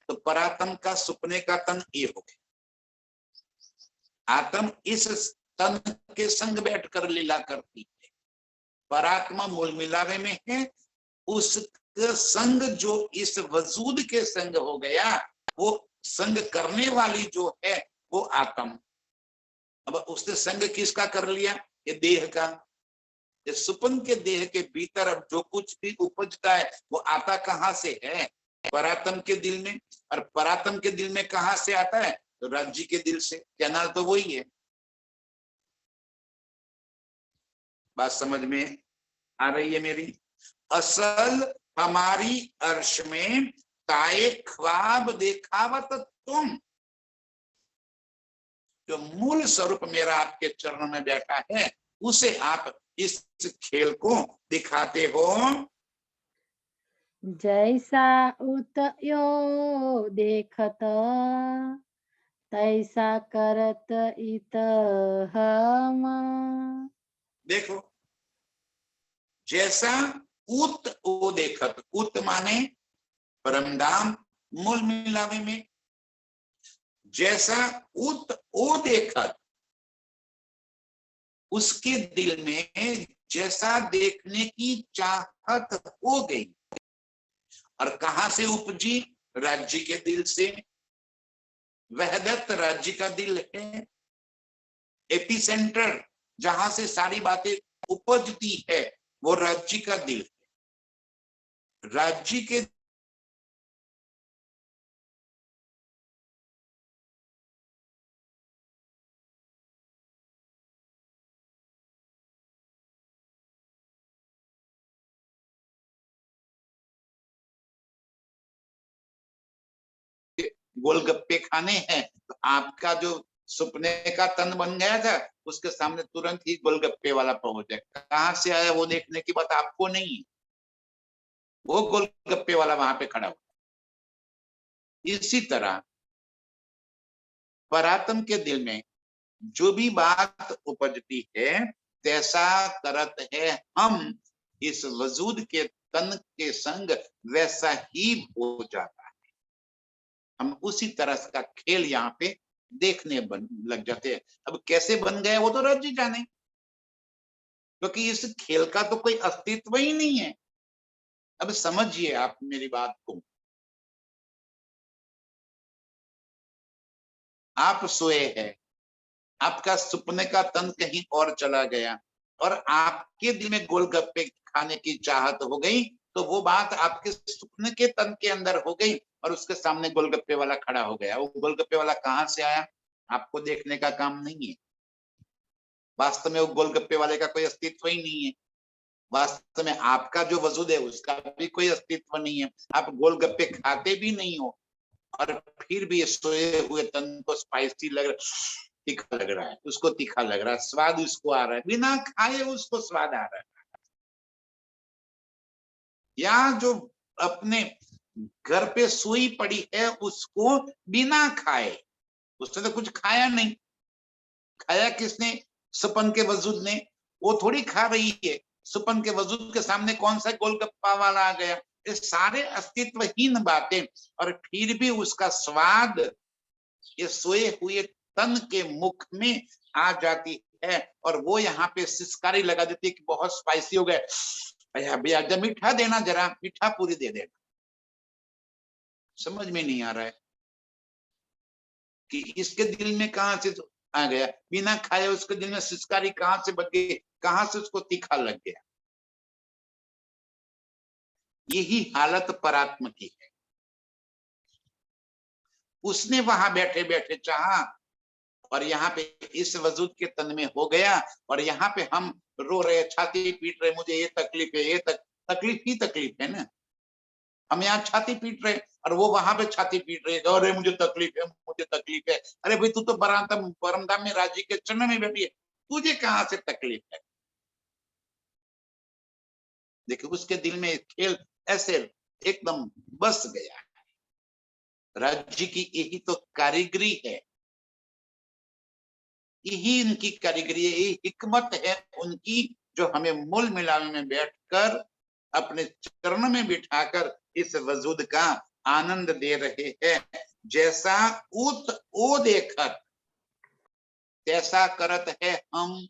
तो परात्म का सुपने का तन ये हो गया। आत्म इस तन के संग बैठकर लीला करती है। परात्मा मूल मिलावे में है, उस संग जो इस वजूद के संग हो गया, वो संग करने वाली जो है वो आत्म। अब उसने संग किसका कर लिया? ये देह का। ये सुपन के देह के भीतर अब जो कुछ भी उपजता है वो आता कहां से है? परात्म के दिल में। और परात्म के दिल में कहां से आता है? तो राज्य के दिल से। कहना तो वही है। बात समझ में आ रही है मेरी? असल हमारी अर्श में ताए ख्वाब देखावत तुम। जो मूल स्वरूप मेरा आपके चरणों में बैठा है उसे आप इस खेल को दिखाते हो। जैसा उतयो देखत तैसा करत इत हम। देखो, जैसा उत ओ देखत, उत माने परमधाम मूल मिलावे में। जैसा उत ओ देखत, उसके दिल में जैसा देखने की चाहत हो गई। और कहां से उपजी? राज्य के दिल से। वहदत राज्य का दिल है, एपी सेंटर जहां से सारी बातें उपजती है वो राज्य का दिल है। राज्य के गोलगप्पे खाने हैं तो आपका जो सुपने का तन बन गया था उसके सामने तुरंत ही गोलगप्पे वाला पहुंच जाए। कहां से आया वो देखने की बात आपको नहीं, वो गोलगप्पे वाला वहां पे खड़ा हुआ। इसी तरह परात्म के दिल में जो भी बात उपजती है तैसा करत है हम। इस वजूद के तन के संग वैसा ही हो जाता है। हम उसी तरह का खेल यहाँ पे देखने लग जाते हैं। अब कैसे बन गए वो तो राज्य जाने, क्योंकि इस खेल का तो कोई अस्तित्व ही नहीं है। अब समझिए आप मेरी बात को। आप सोए हैं, आपका सुपने का तन कहीं और चला गया और आपके दिल में गोलगप्पे खाने की चाहत हो गई, तो वो बात आपके सुपने के तन के अंदर हो गई और उसके सामने गोलगप्पे वाला खड़ा हो गया। वो गोलगप्पे वाला कहां से आया? आपको देखने का काम नहीं है। वास्तव में वो गोलगप्पे वाले का कोई अस्तित्व ही नहीं है। वास्तव में आपका जो वजूद है उसका भी कोई अस्तित्व नहीं है। आप गोलगप्पे खाते भी नहीं हो और फिर भी सोए हुए तन को स्पाइसी लग रहा, तीखा लग रहा है, उसको तीखा लग रहा है, स्वाद उसको आ रहा है, बिना खाए उसको स्वाद आ रहा है। या जो अपने घर पे सुई पड़ी है उसको बिना खाए, उसने तो कुछ खाया नहीं, खाया किसने? सुपन के वजूद ने। वो थोड़ी खा रही है, सुपन के वजूद के सामने कौन सा गोलगप्पा वाला आ गया? ये सारे अस्तित्वहीन बातें, और फिर भी उसका स्वाद ये सोए हुए तन के मुख में आ जाती है, और वो यहाँ पे सिसकारी लगा देती है कि बहुत स्पाइसी हो गए, भैया भैया जब मीठा देना, जरा मीठा पूरी दे देना। समझ में नहीं आ रहा है कि इसके दिल में कहां से आ गया, बिना खाए उसके दिल में सिसकारी कहां से बच गई, कहां से उसको तीखा लग गया। यही हालत परात्म की है। उसने वहां बैठे बैठे चाहा, और यहाँ पे इस वजूद के तन में हो गया, और यहाँ पे हम रो रहे, छाती पीट रहे, मुझे ये तकलीफ है, ये तकलीफ ही तकलीफ है ना। हम यहाँ छाती पीट रहे और वो वहां पे छाती पीट रहे, अरे मुझे तकलीफ है, मुझे तकलीफ है। अरे भाई तू तो परमधाम में राजी के चरण में बैठी है, तुझे कहां से तकलीफ है? देखिए उसके दिल में खेल ऐसे एकदम बस गया। राज्य की यही तो कारीगरी है, यही इनकी कारीगरी है, यही हिकमत है उनकी, जो हमें मूल मिलावे में बैठकर अपने चरण में बिठाकर इस वजूद का आनंद दे रहे हैं। जैसा उत ओ देखत तैसा करत है हम।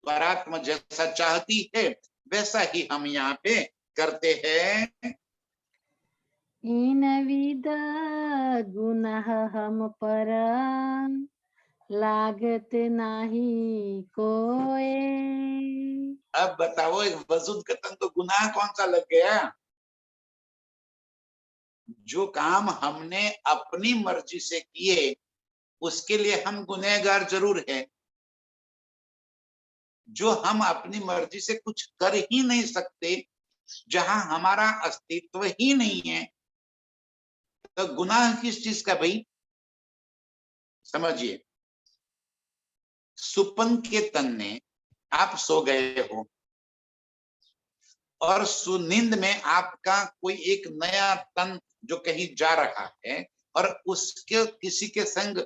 परात्मा जैसा चाहती है वैसा ही हम यहाँ पे करते हैं। इन विद गुनाह हम पर लागत नाही कोई। अब बताओ एक वजूद का तन को गुनाह कौन सा लग गया? जो काम हमने अपनी मर्जी से किए उसके लिए हम गुनहगार जरूर है। जो हम अपनी मर्जी से कुछ कर ही नहीं सकते, जहां हमारा अस्तित्व ही नहीं है, तो गुनाह किस चीज का भाई? समझिए, सुपन के तन ने, आप सो गए हो और सुनिंद में आपका कोई एक नया तन जो कहीं जा रहा है, और उसके किसी के संग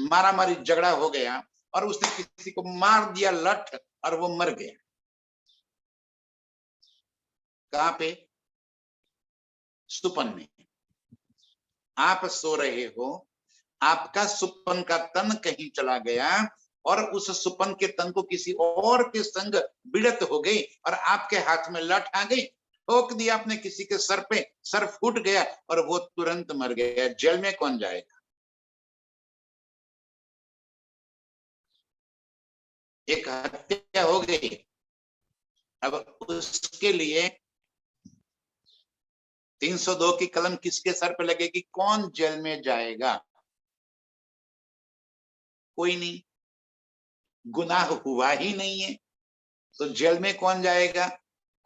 मारामारी झगड़ा हो गया, और उसने किसी को मार दिया लठ, और वो मर गया। कहां पे? सुपन में। आप सो रहे हो, आपका सुपन का तन कहीं चला गया, और उस सुपन के तन को किसी और के संग बिड़त हो गई, और आपके हाथ में लठ आ गई, ठोक दिया आपने किसी के सर पे, सर फूट गया और वो तुरंत मर गया। जेल में कौन जाएगा? एक हत्या हो गई। अब उसके लिए 302 की कलम किसके सर पे लगेगी? कौन जेल में जाएगा? कोई नहीं। गुनाह हुआ ही नहीं है तो जेल में कौन जाएगा?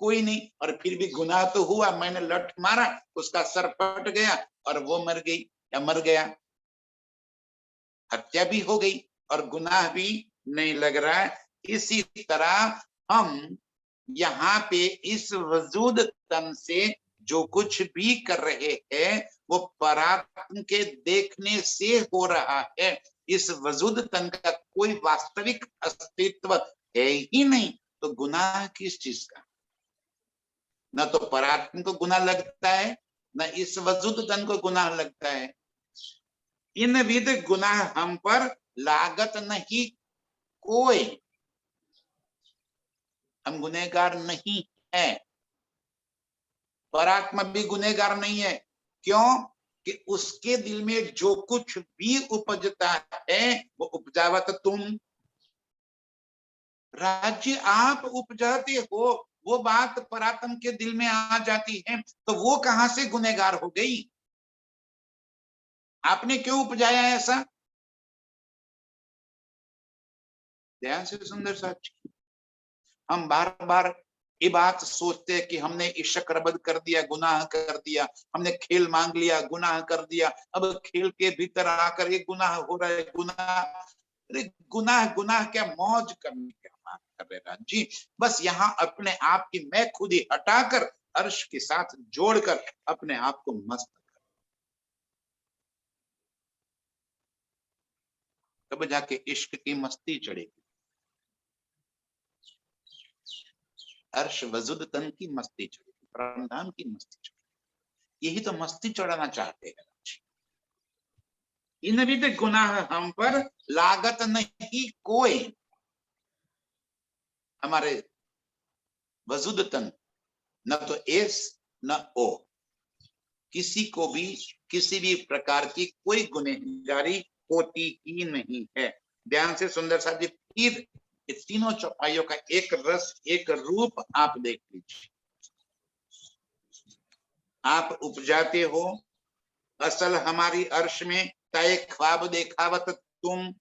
कोई नहीं। और फिर भी गुनाह तो हुआ, मैंने लठ मारा, उसका सर फट गया और वो मर गई या मर गया। हत्या भी हो गई और गुनाह भी नहीं लग रहा है। इसी तरह हम यहाँ पे इस वजूद तन से जो कुछ भी कर रहे हैं वो परात्म के देखने से हो रहा है। इस वजूद तन का कोई वास्तविक अस्तित्व है ही नहीं, तो गुनाह किस चीज का? न तो परात्म को गुनाह लगता है, न इस वजूद तन को गुनाह लगता है। इन विध गुनाह हम पर लागत नहीं कोई। हम गुनहगार नहीं है, परात्मा भी गुनहगार नहीं है। क्यों? कि उसके दिल में जो कुछ भी उपजता है वो उपजावत तुम। राज्य आप उपजाते हो, वो बात परात्म के दिल में आ जाती है, तो वो कहां से गुनहगार हो गई? आपने क्यों उपजाया ऐसा? ध्यान से सुंदर साहब, हम बार बार ये बात सोचते हैं कि हमने इश्क रबद कर दिया, गुनाह कर दिया, हमने खेल मांग लिया, गुनाह कर दिया, अब खेल के भीतर आकर ये गुनाह हो रहा है, गुनाह। अरे गुनाह गुनाह क्या, मौज करने क्या बात कर रहे हैं जी। बस यहाँ अपने आप की मैं खुद ही हटाकर अर्श के साथ जोड़कर अपने आप को मस्त कर, तब जाके इश्क की मस्ती चढ़ेगी। अर्श वजुद तन की मस्ती चढ़ेगी, परमधाम की मस्ती चढ़ेगी। यही तो मस्ती चढ़ाना चाहते हैं। इन भी तो गुनाह हम पर लागत नहीं कोई, हमारे वजुद तन न तो एस न ओ, किसी को भी किसी भी प्रकार की कोई गुनहगारी होती ही नहीं है। ध्यान से सुंदर साहब जी, फिर ये तीनों चौपाइयों का एक रस एक रूप आप देख लीजिए। आप उपजाते हो असल हमारी अर्श में, तय ख्वाब देखावत तुम,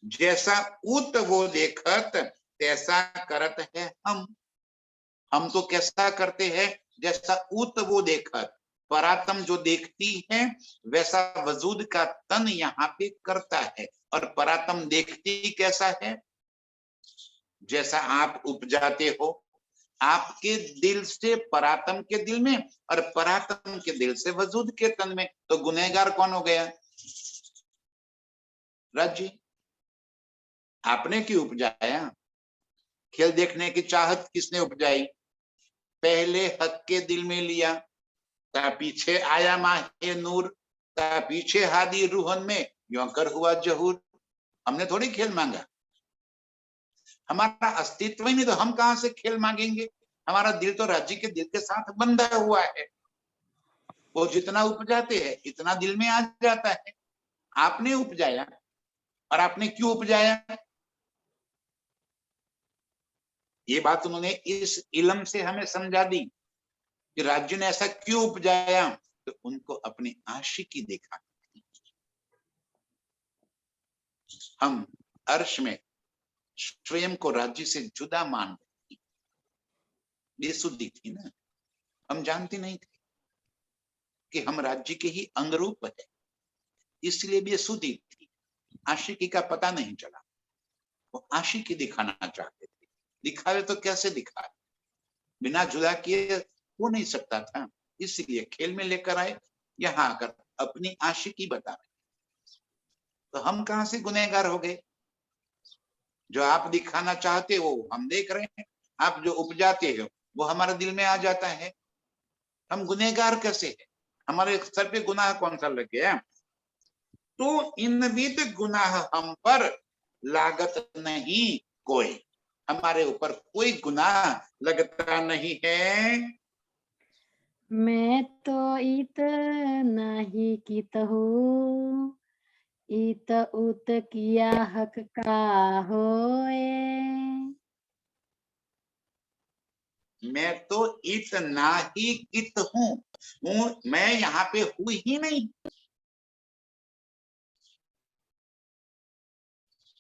जैसा उत वो देखत तैसा करत है हम तो कैसा करते हैं, जैसा उत वो देखत, परातम जो देखती है वैसा वजूद का तन यहाँ पे करता है। और परातम देखती कैसा है, जैसा आप उपजाते हो, आपके दिल से परातम के दिल में और परातम के दिल से वजूद के तन में। तो गुनहगार कौन हो गया? राज जी, आपने क्यों उपजाया? खेल देखने की चाहत किसने उपजाई? पहले हक के दिल में लिया, ता पीछे आया माहे नूर, ता पीछे हादी रूहन में यों कर हुआ जहूर। हमने थोड़ी खेल मांगा, हमारा अस्तित्व ही नहीं, तो हम कहां से खेल मांगेंगे? हमारा दिल तो राज्य के दिल के साथ बंधा हुआ है, वो जितना उपजाते हैं इतना दिल में आ जाता है। आपने उपजाया, और आपने क्यों उपजाया? ये बात उन्होंने इस इल्म से हमें समझा दी कि राज्य ने ऐसा क्यों उपजाया, तो उनको अपनी आशिकी देखा। हम अर्श में स्वयं को राज्य से जुदा मान रहे, बेसुधी थी ना, हम जानते नहीं थे कि हम राज्य के ही अंगरूप है, इसलिए बेसुधी थी, आशिकी का पता नहीं चला। वो आशिकी दिखाना चाहते थे, दिखावे तो कैसे दिखाए, बिना जुदा किए हो नहीं सकता था, इसलिए खेल में लेकर आए, यहाँ आकर अपनी आशिकी बता रहे। तो हम कहां से गुनहगार हो गए? जो आप दिखाना चाहते हो हम देख रहे हैं, आप जो उपजाते हो वो हमारे दिल में आ जाता है। हम गुनहगार कैसे हैं? हमारे सर पे गुनाह कौन सा लग गया? तो इन विद गुनाह हम पर लागत नहीं कोई, हमारे ऊपर कोई गुनाह लगता नहीं है। मैं तो इत नहीं कित हूँ, इत उत किया हक का होए। मैं तो इतना ही कित हूँ, मैं यहाँ पे हूँ ही नहीं।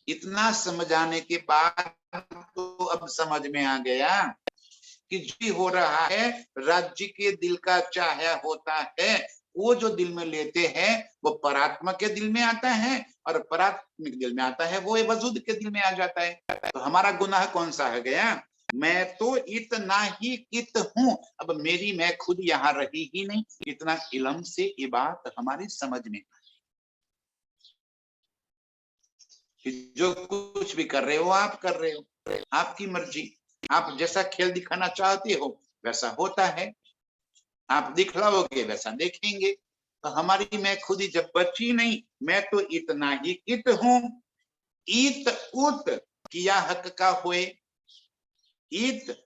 इतना समझाने के बाद तो अब समझ में आ गया कि जो हो रहा है राज्य के दिल का चाहा होता है, वो जो दिल में लेते हैं वो परात्मा के दिल में आता है, और परात्मिक दिल में आता है वो वजूद के दिल में आ जाता है। तो हमारा गुनाह कौन सा है गया? मैं तो इतना ही कित हूँ, अब मेरी मैं खुद यहाँ रही ही नहीं। इतना इल्म से ये बात हमारी समझ में, जो कुछ भी कर रहे हो आप कर रहे हो, आपकी मर्जी, आप जैसा खेल दिखाना चाहते हो वैसा होता है, आप दिखलाओगे वैसा देखेंगे। तो हमारी मैं खुद ही जब बची नहीं, मैं तो इतना ही कित हूँ, इत उत किया हक का हुए। इत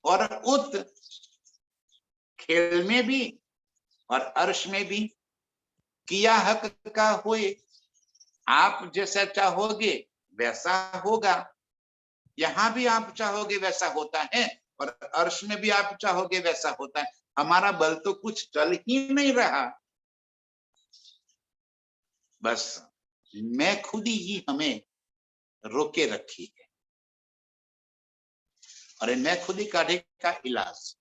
और उत, खेल में भी और अर्श में भी, किया हक का हुए। आप जैसा चाहोगे वैसा होगा, यहाँ भी आप चाहोगे वैसा होता है, और अर्श में भी आप चाहोगे वैसा होता है। हमारा बल तो कुछ चल ही नहीं रहा, बस मैं खुद ही हमें रोके रखी है। अरे मैं खुद ही काढ़े का इलाज,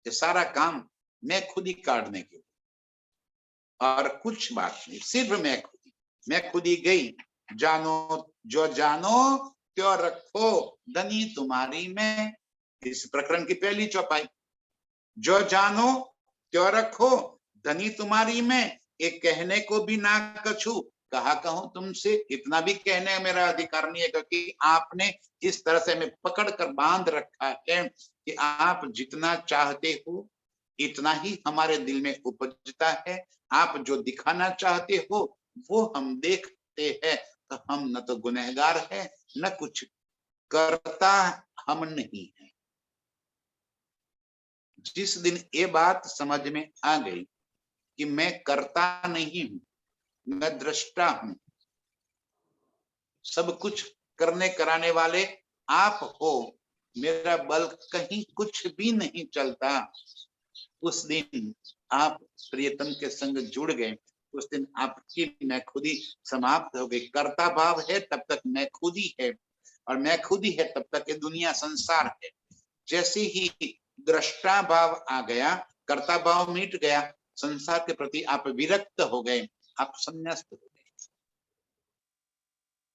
ये सारा काम मैं खुद ही काटने के, और कुछ बात नहीं, सिर्फ मैं खुद ही गई। जानो जो जानो त्यो रखो धनी तुम्हारी में, इस प्रकरण की पहली चौपाई। जो जानो त्यो रखो धनी तुम्हारी में, एक कहने को भी ना कछु, कहा कहूं तुमसे, इतना भी कहने का मेरा अधिकार नहीं है, क्योंकि आपने इस तरह से हमें पकड़ कर बांध रखा है कि आप जितना चाहते हो इतना ही हमारे दिल में उपजता है। आप जो दिखाना चाहते हो वो हम देखते हैं, तो हम न तो गुनहगार है न कुछ करता हम नहीं है। जिस दिन ये बात समझ में आ गई कि मैं करता नहीं हूं, मैं दृष्टा हूं, सब कुछ करने कराने वाले आप हो, मेरा बल कहीं कुछ भी नहीं चलता, उस दिन आप प्रियतम के संग जुड़ गए, उस दिन आपकी मैं खुद ही समाप्त हो गई। कर्ता भाव है तब तक मैं खुद ही है, और मैं खुद ही है तब तक ये दुनिया संसार है। जैसे ही दृष्टा भाव आ गया, कर्ता भाव मिट गया, संसार के प्रति आप विरक्त हो गए, आप संन्यास्त हो गए,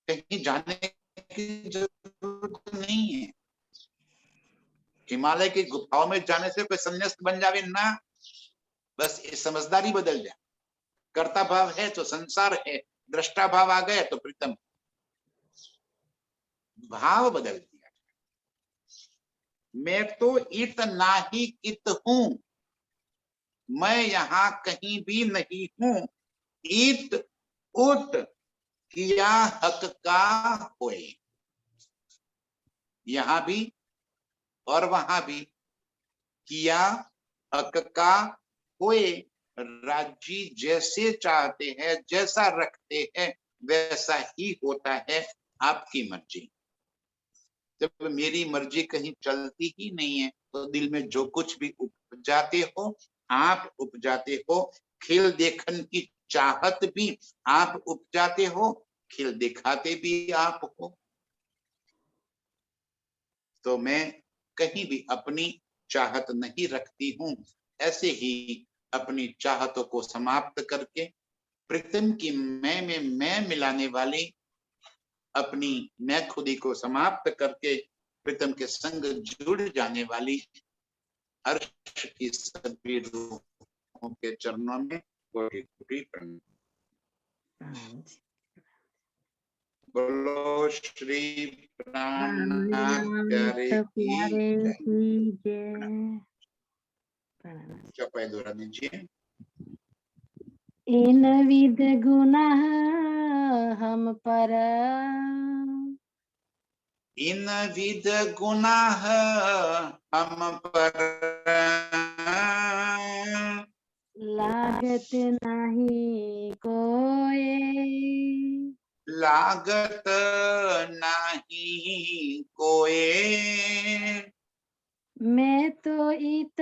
कहीं जाने की जरूरत नहीं है। हिमालय की गुफाओं में जाने से कोई संन्यास्त बन जावे ना, बस ये समझदारी बदल जाए। कर्ता भाव है तो संसार है, दृष्टा भाव आ गया तो प्रीतम, भाव बदल दिया। मैं तो इत नाही कित हूं, मैं यहां कहीं भी नहीं हूं, इत उत किया हक का होए, यहां भी और वहां भी किया हक का होए। राज्य जैसे चाहते हैं, जैसा रखते हैं वैसा ही होता है, आपकी मर्जी। जब मेरी मर्जी कहीं चलती ही नहीं है तो दिल में जो कुछ भी उपजाते हो आप उपजाते हो, खेल देखने की चाहत भी आप उपजाते हो, खेल दिखाते भी आप हो। तो मैं कहीं भी अपनी चाहत नहीं रखती हूं, ऐसे ही अपनी चाहतों को समाप्त करके प्रीतम की मैं में मैं मिलाने वाली अपनी मैं खुदी को समाप्त करके प्रीतम के संग जुड़ जाने वाली अर्श की सभी रूहों के चरणों में कोटि कोटि प्रणाम। बोलो श्री प्राणनाथ प्यारे की जय। चौपाई दोहरा दीजिए। इन विध गुनाह हम पर, इन विध गुनाह हम पर, लागत नहीं कोई, लागत नहीं कोई, मैं तो इत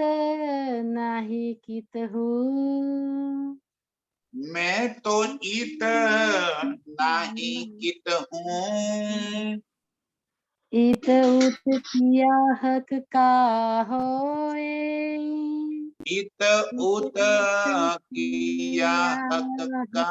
नहीं कित हूँ, मैं तो इत नाही कित हूँ, इत उत किया हक का होए, इत उत किया हक का